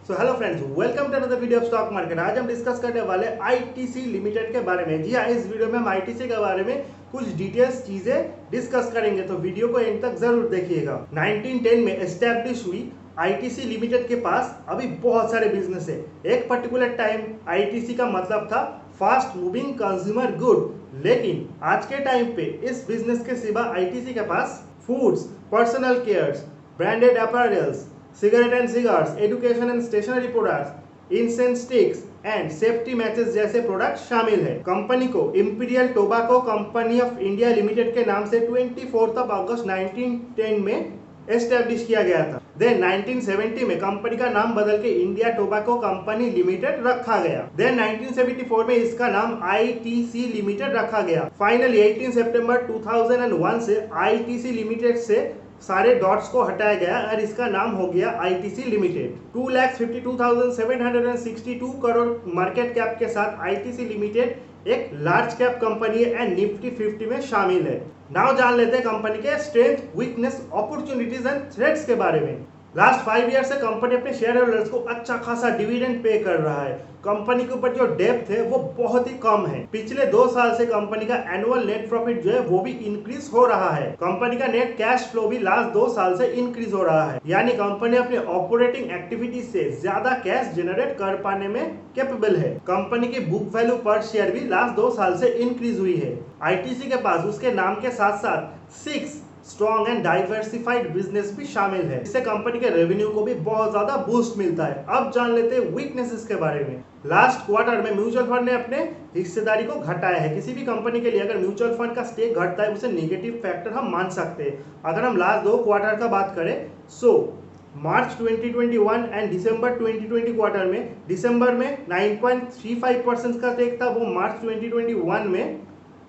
So hello friends, welcome to another video of stock market. आज हम discuss करने वाले आईटीसी लिमिटेड के बारे में। जी हाँ, इस वीडियो में हम आईटीसी के बारे में कुछ डिटेल्स चीजें डिस्कस करेंगे, तो वीडियो को एंड तक जरूर देखिएगा। 1910 में एस्टैब्लिश हुई आईटीसी लिमिटेड के पास अभी बहुत सारे बिजनेस है। एक पर्टिकुलर टाइम आईटीसी का मतलब था फास्ट मूविंग कंज्यूमर गुड, लेकिन आज के टाइम पे इस बिजनेस के सिवा आईटीसी के पास foods, personal cares, branded apparels, cigarette and cigars, education and stationery products, incense sticks and safety matches जैसे प्रोडक्ट शामिल है। कंपनी को Imperial Tobacco Company of India Limited के नाम से 24 अगस्त 1910 में एस्टेब्लिश किया गया था। देन 1970 में कंपनी का नाम बदल के इंडिया टोबैको कंपनी लिमिटेड रखा गया। देन 1974 में इसका नाम आईटीसी लिमिटेड रखा गया। फाइनली 18 सितंबर 2001 से आईटीसी लिमिटेड से सारे डॉट्स को हटाया गया और इसका नाम हो गया ITC limited. 2,52,762 crore market cap के साथ आईटीसी लिमिटेड एक लार्ज कैप कंपनी है एंड निफ्टी 50 में शामिल है। नाउ जान लेते हैं कंपनी के strength, weakness, opportunities and threats के बारे में। लास्ट 5 ईयर से कंपनी अपने शेयर होल्डर्स को अच्छा खासा डिविडेंड पे कर रहा है। कंपनी के ऊपर जो डेप्थ है वो बहुत ही कम है। पिछले 2 साल से कंपनी का एनुअल नेट प्रॉफिट जो है वो भी इंक्रीज हो रहा है। कंपनी का नेट कैश फ्लो भी लास्ट 2 साल से इंक्रीज हो रहा है, यानी कंपनी अपने ऑपरेटिंग एक्टिविटी से ज्यादा कैश जनरेट कर पाने में कैपेबल है। कंपनी की बुक वैल्यू पर शेयर भी लास्ट 2 साल से इंक्रीज हुई है। आईटीसी के पास उसके नाम के साथ साथ 6 स्ट्रॉन्ग एंड डाइवर्सिफाइड बिजनेस भी शामिल है। इससे कंपनी के रेवेन्यू को भी बहुत ज्यादा बूस्ट मिलता है। अब जान लेते हैं वीकनेसेस के बारे में। लास्ट क्वार्टर में म्यूचुअल फंड ने अपने हिस्सेदारी को घटाया है। किसी भी कंपनी के लिए अगर म्यूचुअल फंड का स्टेक घटता है उसे नेगेटिव फैक्टर हम मान सकते हैं। अगर हम लास्ट 2 क्वार्टर का बात करें सो मार्च 2021 एंड दिसंबर 2020 क्वार्टर में, दिसंबर में 9.35% का स्टेक था, वो मार्च 2021 में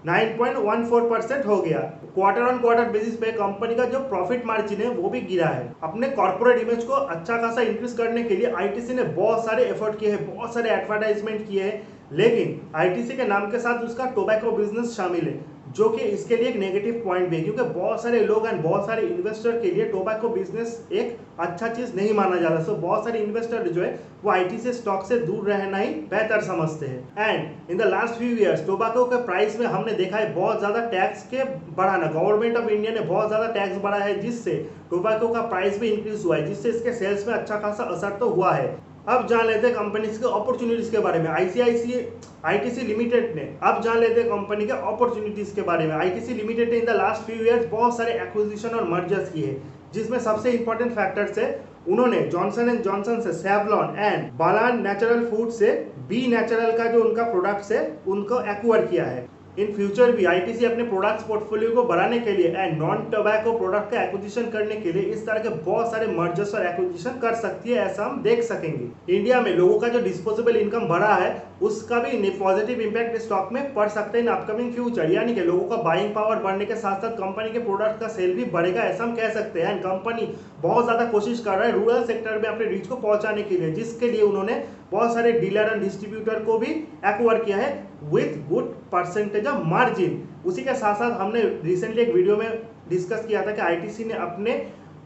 9.14% हो गया। क्वार्टर ऑन क्वार्टर बेसिस पे कंपनी का जो प्रॉफिट मार्जिन है वो भी गिरा है। अपने कॉर्पोरेट इमेज को अच्छा खासा इंक्रीज करने के लिए आईटीसी ने बहुत सारे एफर्ट किए हैं, बहुत सारे एडवर्टाइजमेंट किए हैं, लेकिन आईटीसी के नाम के साथ उसका टोबैको बिजनेस शामिल है, जो कि इसके लिए एक नेगेटिव पॉइंट भी है, क्योंकि बहुत सारे लोग एंड बहुत सारे इन्वेस्टर के लिए टोबैको बिजनेस एक अच्छा चीज नहीं माना जाता। सो बहुत सारे इन्वेस्टर जो है वो आईटीसी स्टॉक से दूर रहना ही बेहतर समझते हैं। And in the last few years tobacco के प्राइस में हमने देखा है बहुत ज्यादा टैक्स के बढ़ाना। गवर्नमेंट ऑफ इंडिया ने बहुत ज्यादा टैक्स बढ़ाया है, जिससे टोबैको का प्राइस भी इंक्रीज हुआ है, जिससे इसके सेल्स में अच्छा खासा असर तो हुआ है। अब जान लेते हैं कंपनी के अपॉर्चुनिटीज के बारे में। आईटीसी लिमिटेड ने अब जान लेते हैं कंपनी के अपॉर्चुनिटीज के बारे में। आईटीसी लिमिटेड ने in the last few years बहुत सारे एक्विजिशन और मर्जर्स किए, जिसमें सबसे इंपॉर्टेंट फैक्टर्स है उन्होंने जॉनसन एंड जॉनसन से, सेवलॉन एंड बालान नेचुरल फूड से बी नेचुरल का जो उनका प्रोडक्ट्स है उनको एक्वायर किया है। इन फ्यूचर भी आईटीसी अपने प्रोडक्ट्स पोर्टफोलियो को बढ़ाने के लिए एंड नॉन टोबैको प्रोडक्ट का एक्विजिशन करने के लिए इस तरह के बहुत सारे मर्जर्स और एक्विजिशन कर सकती है, ऐसा हम देख सकेंगे। इंडिया में लोगों का जो डिस्पोजेबल इनकम बढ़ा है उसका भी पॉजिटिव इंपैक्ट स्टॉक में पड़ सकता है इन अपकमिंग फ्यूचर, यानी कि लोगों का बाइंग पावर बढ़ने के साथ साथ कंपनी के प्रोडक्ट का सेल भी बढ़ेगा, ऐसा हम कह सकते हैं। एंड कंपनी बहुत ज्यादा कोशिश कर रहा है रूरल सेक्टर में अपने रीच को पहुंचाने के लिए, जिसके लिए उन्होंने बहुत सारे डीलर एंड डिस्ट्रीब्यूटर को भी एक्वायर किया है with good percentage of margin. उसी के साथ साथ हमने रिसेंटली एक वीडियो में डिस्कस किया था कि आईटीसी ने अपने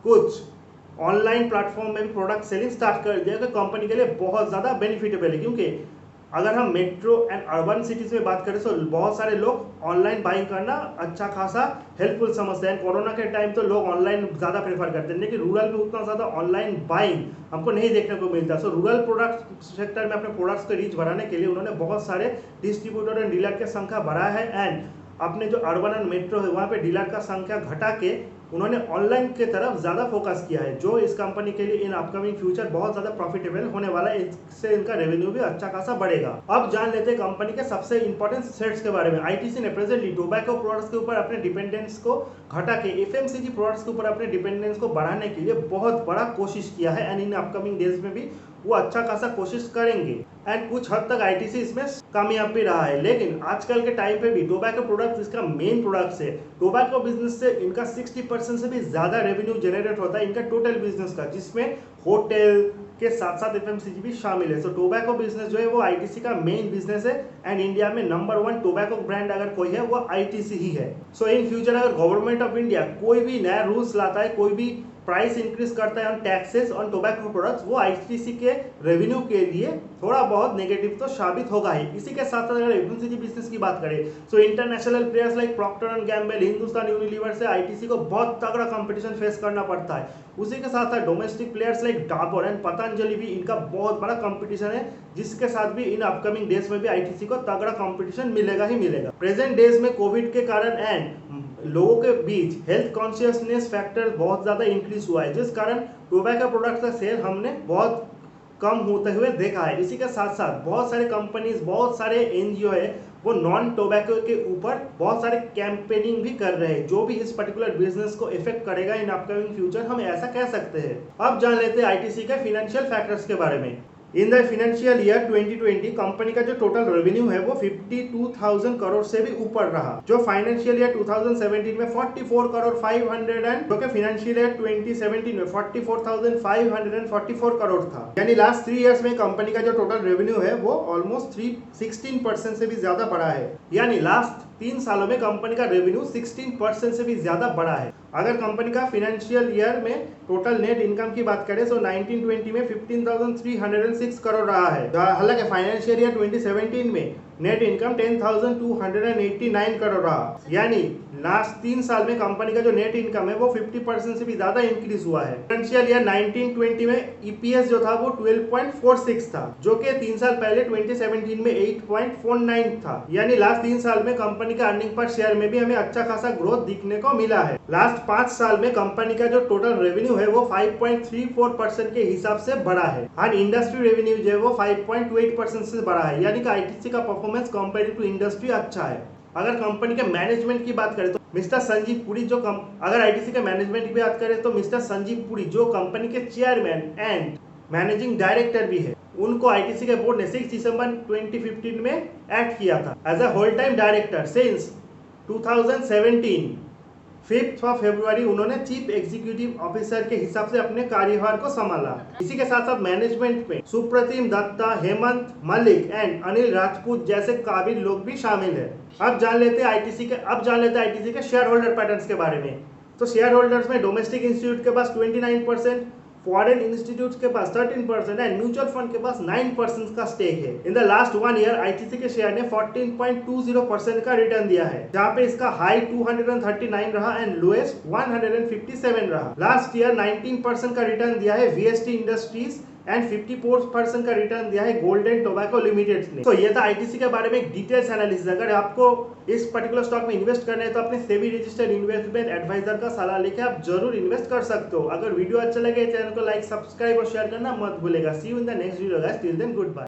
कुछ ऑनलाइन प्लेटफॉर्म में भी प्रोडक्ट सेलिंग स्टार्ट कर दिया, कि कंपनी के लिए बहुत ज़्यादा बेनिफिटेबल है। क्योंकि अगर हम मेट्रो एंड अर्बन सिटीज में बात करें तो बहुत सारे लोग ऑनलाइन बाइंग करना अच्छा खासा हेल्पफुल समझते हैं। कोरोना के टाइम तो लोग ऑनलाइन ज़्यादा प्रेफर करते हैं, लेकिन रूरल में उतना ज़्यादा ऑनलाइन बाइंग हमको नहीं देखने को मिलता। सो रूरल प्रोडक्ट सेक्टर में अपने प्रोडक्ट्स को रीच बढ़ाने के लिए उन्होंने बहुत सारे डिस्ट्रीब्यूटर एंड डीलर की संख्या बढ़ाया है, एंड अपने जो अर्बन एंड मेट्रो है वहाँ पे डीलर का संख्या घटा के उन्होंने ऑनलाइन की तरफ ज़्यादा फोकस किया है, जो इस कंपनी के लिए इन अपकमिंग फ्यूचर बहुत ज़्यादा प्रॉफिटेबल होने वाला है। इससे इनका रेवेन्यू भी अच्छा खासा बढ़ेगा। अब जान लेते हैं कंपनी के सबसे इंपॉर्टेंट थ्रेट्स के बारे में। आईटीसी ने प्रेजेंटली टोबैको प्रोडक्ट्स के ऊपर अपने डिपेंडेंस को घटा के एफएमसीजी प्रोडक्ट्स के ऊपर अपने डिपेंडेंस को बढ़ाने के लिए बहुत बड़ा कोशिश किया है, एंड इन अपकमिंग डेज में भी वो अच्छा खासा कोशिश करेंगे, एंड कुछ हद तक आईटीसी इसमें कामयाब भी रहा है। लेकिन आजकल के टाइम पे भी टोबैको प्रोडक्ट्स इसका मेन प्रोडक्ट्स है। टोबैको बिजनेस से इनका 60% से भी ज्यादा रेवेन्यू जनरेट होता है इनका टोटल बिजनेस का, जिसमें होटल के साथ साथ एफएमसीजी भी शामिल है। सो टोबैको बिजनेस जो है वो आईटीसी का मेन बिजनेस है एंड इंडिया में नंबर 1 टोबैको ब्रांड अगर कोई है वो आईटीसी ही है। सो इन फ्यूचर अगर गवर्नमेंट ऑफ इंडिया कोई भी नया रूल्स लाता है, कोई भी प्राइस इंक्रीज करता है on taxes on tobacco products, वो आईटीसी के रेवेन्यू के लिए थोड़ा बहुत नेगेटिव तो साबित होगा ही। इसी के साथ साथ अगर एफएमसीजी बिजनेस की बात करें so international players like Procter and Gamble, Hindustan Unilever से आईटीसी को बहुत तगड़ा कंपटीशन फेस करना पड़ता है। उसी के साथ साथ domestic players like Dabur and Patanjali भी इनका बहुत बड़ा कंपटीशन है, जिसके साथ भी इन अपकमिंग डेज में भी आईटीसी को तगड़ा कंपटीशन मिलेगा ही मिलेगा। प्रेजेंट डेज में कोविड के कारण एंड लोगों के बीच हेल्थ कॉन्शियसनेस फैक्टर बहुत ज्यादा इंक्रीज हुआ है, जिस कारण टोबैको प्रोडक्ट्स का सेल हमने बहुत कम होते हुए देखा है। इसी के साथ साथ बहुत सारे कंपनीज, बहुत सारे एनजीओ है वो नॉन टोबैको के ऊपर बहुत सारे कैंपेनिंग भी कर रहे हैं, जो भी इस पर्टिकुलर बिजनेस को इफेक्ट करेगा इन अपकमिंग फ्यूचर, हम ऐसा कह सकते हैं। अब जान लेते हैं आईटीसी के फाइनेंशियल फैक्टर्स के बारे में। In the financial year 2020 company का जो टोटल रेवेन्यू है वो 52,000 करोड़ से भी ऊपर रहा, जो फाइनेंशियल ईयर 2017 में 44 करोड़ 500 एंड जो कि फाइनेंशियल ईयर 2017 में 44,544 करोड़ था। यानी लास्ट 3 इयर्स में कंपनी का जो टोटल रेवेन्यू है वो ऑलमोस्ट 16% से भी ज्यादा बढ़ा है। यानी लास्ट 3 सालों में कंपनी का रेवेन्यू 16% से भी ज्यादा बढ़ा है। अगर कंपनी का फाइनेंशियल ईयर में टोटल नेट इनकम की बात करें तो 1920 में 15,306 करोड़ रहा है, हालांकि फाइनेंशियल ईयर 2017 में नेट इनकम 10,289 करोड़ रहा। यानी लास्ट 3 साल में कंपनी का जो नेट इनकम है वो 50% से भी ज्यादा इंक्रीज हुआ है। फाइनेंशियल ईयर 1920 में ईपीएस जो था वो 12.46 था, जो कि 3 साल पहले 2017 में 8.49 था। यानी लास्ट 3 साल में कंपनी का अर्निंग पर शेयर में भी हमें अच्छा खासा ग्रोथ दिखने को मिला है। लास्ट 5 साल में कंपनी का जो टोटल रेवेन्यू है वो 5.34% के हिसाब से बढ़ा है एंड इंडस्ट्री रेवेन्यू जो है वो 5.28% से बढ़ा है। यानी कि आईटीसी का परफॉर्मेंस कंपेयर टू इंडस्ट्री अच्छा है। अगर कंपनी के मैनेजमेंट की बात करें तो मिस्टर संजीव पुरी जो अगर आईटीसी के मैनेजमेंट की बात करें तो मिस्टर संजीव पुरी जो कंपनी के चेयरमैन एंड मैनेजिंग डायरेक्टर भी है, उनको आईटीसी के बोर्ड ने 6 दिसंबर 2015 में एक्ट किया था as a whole time director since 2017। 5 फरवरी उन्होंने चीफ एग्जीक्यूटिव ऑफिसर के हिसाब से अपने कार्यभार को संभाला। इसी के साथ साथ मैनेजमेंट में सुप्रतिम दत्ता, हेमंत मलिक एंड अनिल राजपूत जैसे काबिल लोग भी शामिल है। अब जान लेते हैं आईटीसी के शेयर होल्डर पैटर्न्स के बारे में। तो शेयर होल्डर्स में डोमेस्टिक इंस्टीट्यूट के पास 29%, फॉरेन इंस्टीट्यूट के पास 13% एंड म्यूचुअल फंड के पास 9% का स्टेक है। In the last 1 year ITC के शेयर ने 14.20% का रिटर्न दिया है, जहां पे इसका हाई 239 रहा एंड लोएस्ट 157 रहा। लास्ट ईयर 19% का रिटर्न दिया है वीएसटी इंडस्ट्रीज एंड 54% का रिटर्न दिया है गोल्डन टोबैको लिमिटेड ने। तो ये था आईटीसी के बारे में एक डिटेल्स एनालिसिस। अगर आपको इस पर्टिकुलर स्टॉक में इन्वेस्ट करना है तो अपने सेबी रजिस्टर्ड इन्वेस्टमेंट एडवाइजर का सलाह लेके आप जरूर इन्वेस्ट कर सकते हो। अगर वीडियो अच्छा लगे चैनल को लाइक, सब्सक्राइब और शेयर करना मत भूलेगा। See you in the next video guys, till then good bye.